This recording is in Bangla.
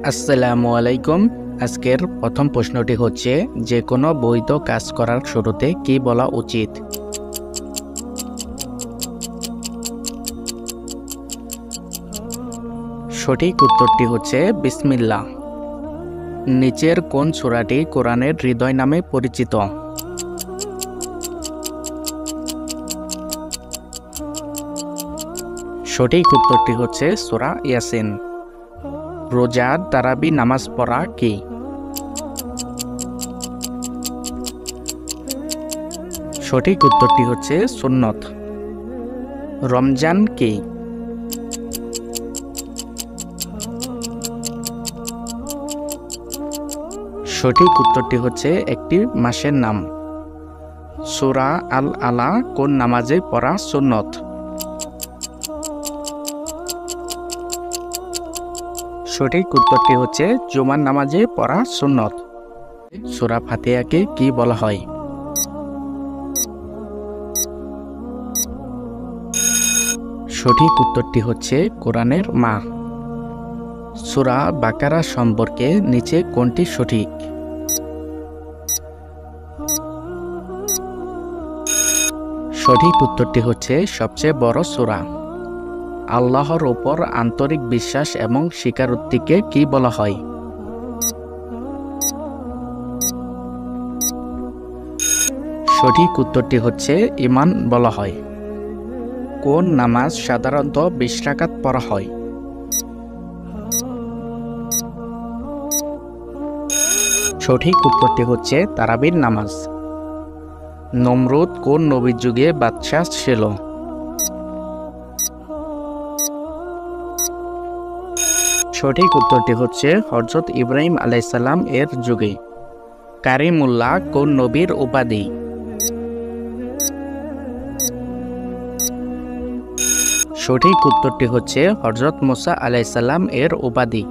আসসালামু আলাইকুম। আজকের প্রথম প্রশ্নটি হচ্ছে, যে কোনো বৈধ কাজ করার শুরুতে কি বলা উচিত? সঠিক উত্তরটি হচ্ছে বিসমিল্লাহ। নিচের কোন সূরাটি কোরআনের হৃদয় নামে পরিচিত? সঠিক উত্তরটি হচ্ছে সূরা ইয়াসিন। রোজার তারাবি নামাজ পড়া কি? সঠিক উত্তরটি হচ্ছে সুন্নত। রমজান কি? সঠিক উত্তরটি হচ্ছে একটি মাসের নাম। সূরা আল আলা কোন নামাজে পড়া সুন্নত? সঠিক উত্তরটি হচ্ছে জুমার নামাজে পড়া সুন্নত। সূরা ফাতিহাকে কি বলা হয়? সঠিক উত্তরটি হচ্ছে কোরআনের মা। সূরা বাকারা সম্পর্কে নিচে কোনটি সঠিক? সঠিক উত্তরটি হচ্ছে সবচেয়ে বড় সূরা। আল্লাহর উপর আন্তরিক বিশ্বাস এবং স্বীকারোক্তিকে কি বলা হয়? সঠিক উত্তরটি হচ্ছে ঈমান বলা হয়। কোন নামাজ সাধারণত 20 রাকাত পড়া হয়? সঠিক উত্তরটি হচ্ছে তারাবির নামাজ। নমরুদ কোন নবীর যুগে বাদশাহ ছিল? সঠিক উত্তরটি হচ্ছে হযরত ইব্রাহিম আলাইহিস সালাম এর যুগে। কারিমুল্লাহ কোন নবীর উপাধি? সঠিক উত্তরটি হচ্ছে হযরত মুসা আলাইহিস সালাম এর উপাধি।